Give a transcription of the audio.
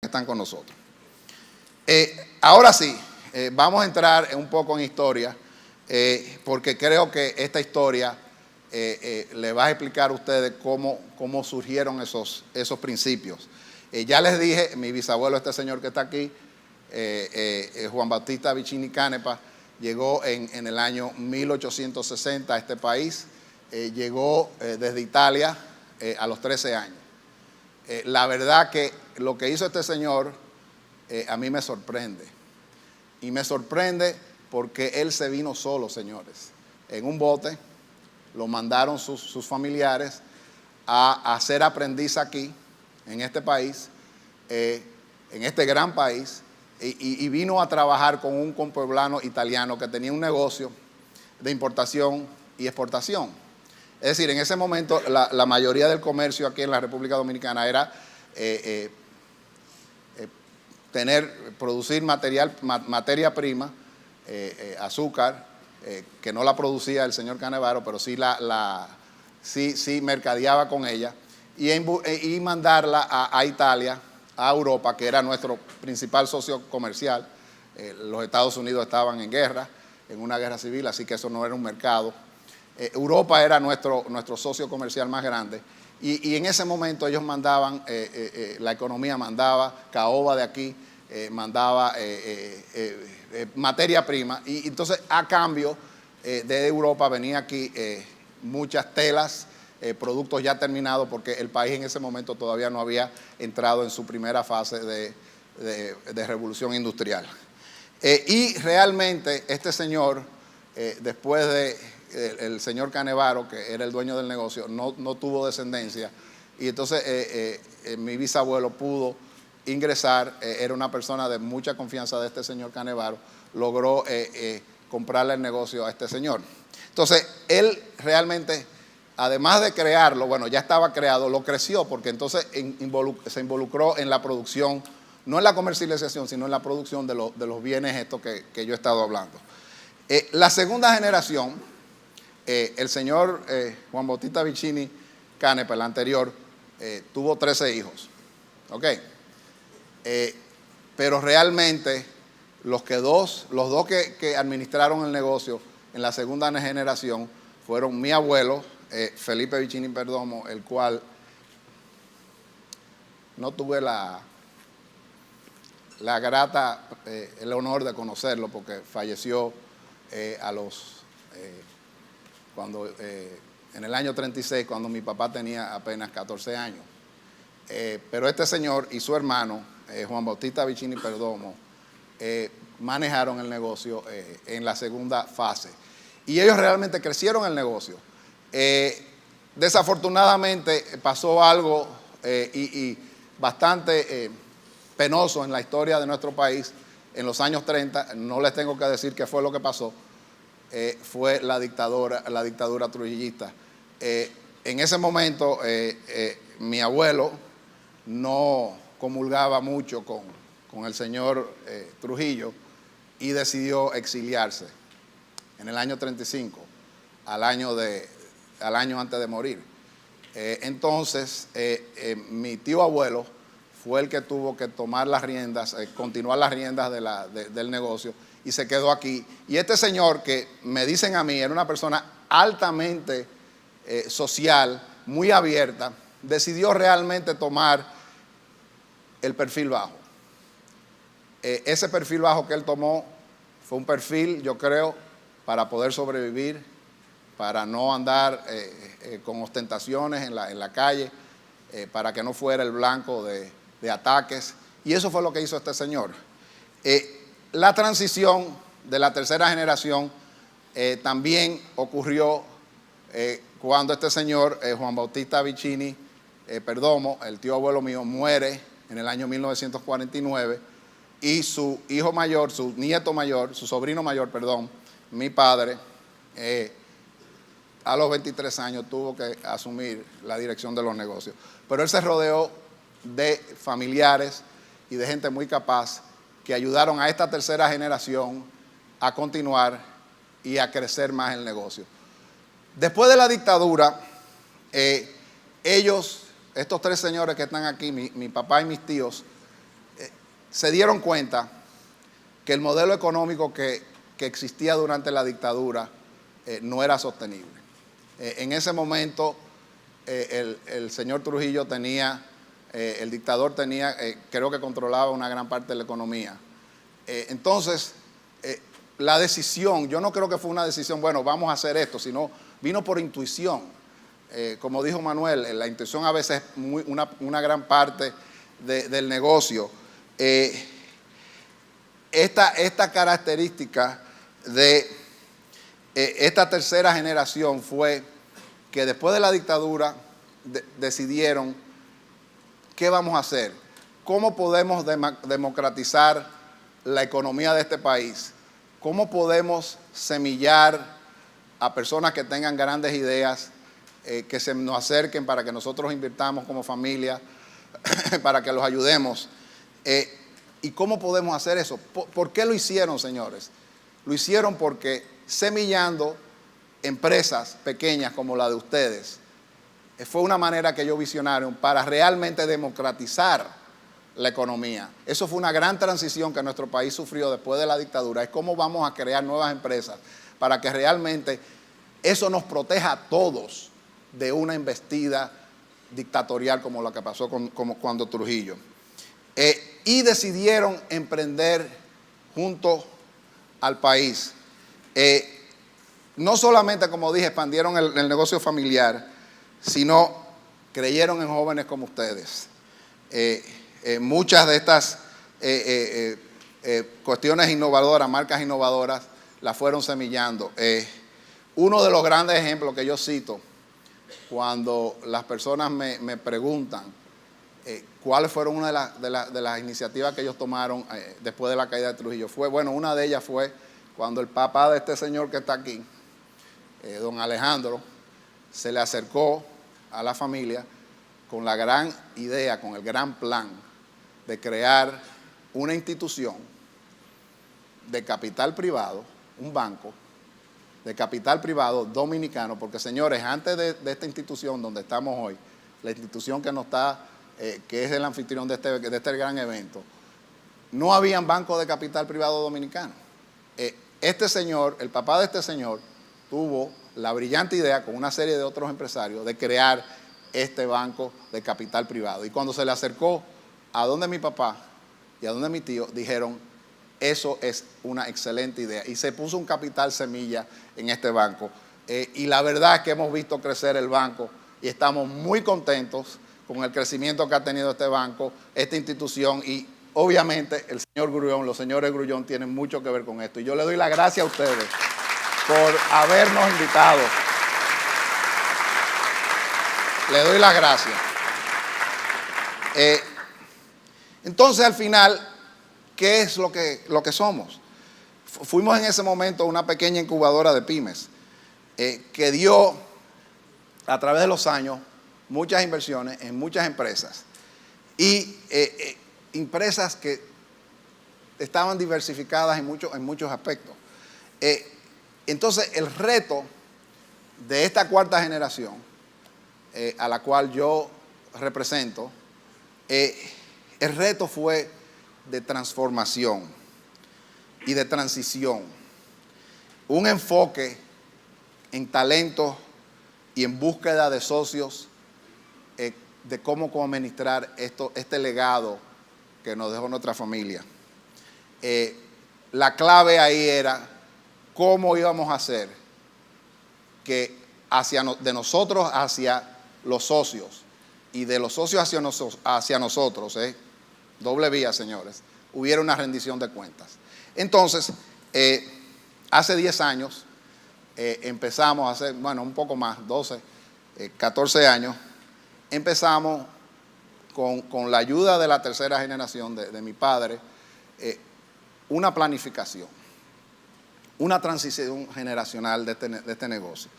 están con nosotros. Ahora sí, vamos a entrar un poco en historia, porque creo que esta historia le va a explicar a ustedes cómo surgieron esos principios. Ya les dije, mi bisabuelo, este señor que está aquí, Juan Bautista Vicini Canepa, llegó en el año 1860 a este país. Llegó desde Italia a los 13 años. La verdad que lo que hizo este señor a mí me sorprende. Y me sorprende porque él se vino solo, señores. En un bote, lo mandaron sus familiares a ser aprendiz aquí, en este país, en este gran país, y vino a trabajar con un compueblano italiano que tenía un negocio de importación y exportación. Es decir, en ese momento la mayoría del comercio aquí en la República Dominicana era producir materia prima, azúcar, que no la producía el señor Canevaro, pero sí sí mercadeaba con ella, y mandarla a Italia, a Europa, que era nuestro principal socio comercial. Los Estados Unidos estaban en guerra, en una guerra civil, así que eso no era un mercado. Europa era nuestro socio comercial más grande, y en ese momento ellos mandaban, la economía mandaba, caoba de aquí mandaba materia prima, y entonces a cambio de Europa venía aquí muchas telas, productos ya terminados, porque el país en ese momento todavía no había entrado en su primera fase de revolución industrial. Y realmente este señor, después el señor Canevaro, que era el dueño del negocio, no tuvo descendencia, y entonces mi bisabuelo pudo ingresar, era una persona de mucha confianza de este señor Canevaro, logró comprarle el negocio a este señor. Entonces él realmente, además de crearlo, bueno, ya estaba creado, lo creció, porque entonces se involucró en la producción, no en la comercialización, sino en la producción de los bienes estos que yo he estado hablando. La segunda generación, el señor Juan Bautista Vicini Canepa, el anterior, tuvo 13 hijos. ¿Ok? Pero realmente los dos que administraron el negocio en la segunda generación fueron mi abuelo, Felipe Vicini Perdomo, el cual no tuve el honor de conocerlo, porque falleció en el año 36, cuando mi papá tenía apenas 14 años. Pero este señor y su hermano, Juan Bautista Vicini Perdomo, manejaron el negocio en la segunda fase. Y ellos realmente crecieron el negocio. Desafortunadamente pasó algo y bastante penoso en la historia de nuestro país en los años 30. No les tengo que decir qué fue lo que pasó. Fue la dictadura trujillista. En ese momento mi abuelo no comulgaba mucho con el señor Trujillo, y decidió exiliarse en el año 35, al año antes de morir. Entonces mi tío abuelo fue el que tuvo que tomar las riendas, continuar las riendas del negocio, y se quedó aquí. Y este señor, que me dicen a mí, era una persona altamente social, muy abierta, decidió realmente tomar el perfil bajo. Ese perfil bajo que él tomó fue un perfil, yo creo, para poder sobrevivir, para no andar con ostentaciones en la calle, para que no fuera el blanco de ataques. Y eso fue lo que hizo este señor. La transición de la tercera generación también ocurrió cuando este señor, Juan Bautista Vicini Perdomo, el tío abuelo mío, muere en el año 1949, y su hijo mayor, su sobrino mayor, mi padre, a los 23 años tuvo que asumir la dirección de los negocios. Pero él se rodeó de familiares y de gente muy capaz que ayudaron a esta tercera generación a continuar y a crecer más el negocio. Después de la dictadura, estos tres señores que están aquí, mi papá y mis tíos, se dieron cuenta que el modelo económico que existía durante la dictadura no era sostenible. En ese momento el señor Trujillo tenía, el dictador tenía, creo que controlaba una gran parte de la economía. Entonces, la decisión, yo no creo que fue una decisión, bueno, vamos a hacer esto, sino vino por intuición. Como dijo Manuel, la intuición a veces es una gran parte del negocio. Esta característica de esta tercera generación fue que después de la dictadura decidieron qué vamos a hacer, cómo podemos democratizar la economía de este país, cómo podemos semillar a personas que tengan grandes ideas, que se nos acerquen para que nosotros invirtamos como familia, para que los ayudemos. ¿Y cómo podemos hacer eso? ¿Por qué lo hicieron, señores? Lo hicieron porque semillando empresas pequeñas como la de ustedes, fue una manera que ellos visionaron para realmente democratizar la economía. Eso fue una gran transición que nuestro país sufrió después de la dictadura. Es cómo vamos a crear nuevas empresas para que realmente eso nos proteja a todos de una embestida dictatorial como la que pasó cuando Trujillo. Y decidieron emprender junto al país. No solamente, como dije, expandieron el negocio familiar, sino creyeron en jóvenes como ustedes. Muchas de estas cuestiones innovadoras, marcas innovadoras, las fueron semillando. Uno de los grandes ejemplos que yo cito cuando las personas me preguntan cuáles fueron una de las iniciativas que ellos tomaron después de la caída de Trujillo, una de ellas fue cuando el papá de este señor que está aquí, don Alejandro, se le acercó a la familia con la gran idea, con el gran plan de crear una institución de capital privado, un banco de capital privado dominicano, porque señores, antes de esta institución donde estamos hoy, la institución que nos está, que es el anfitrión de este gran evento, no habían bancos de capital privado dominicano. Este señor, el papá de este señor, tuvo la brillante idea con una serie de otros empresarios de crear este banco de capital privado. Y cuando se le acercó a donde mi papá y a donde mi tío, dijeron, eso es una excelente idea. Y se puso un capital semilla en este banco. Y la verdad es que hemos visto crecer el banco y estamos muy contentos con el crecimiento que ha tenido este banco, esta institución. Y obviamente el señor Grullón, los señores Grullón tienen mucho que ver con esto. Y yo le doy las gracias a ustedes por habernos invitado. Le doy las gracias. Entonces, al final, ¿qué es lo que somos? Fuimos en ese momento una pequeña incubadora de pymes que dio, a través de los años, muchas inversiones en muchas empresas. Y empresas que estaban diversificadas en muchos aspectos. Entonces, el reto de esta cuarta generación, a la cual yo represento, el reto fue de transformación y de transición. Un enfoque en talento y en búsqueda de socios de cómo administrar este legado que nos dejó nuestra familia. La clave ahí era cómo íbamos a hacer que de nosotros hacia los socios y de los socios hacia nosotros, doble vía, señores, hubiera una rendición de cuentas. Entonces, hace 10 años empezamos, un poco más, 12, 14 años, empezamos con la ayuda de la tercera generación de mi padre, una planificación, una transición generacional de este negocio.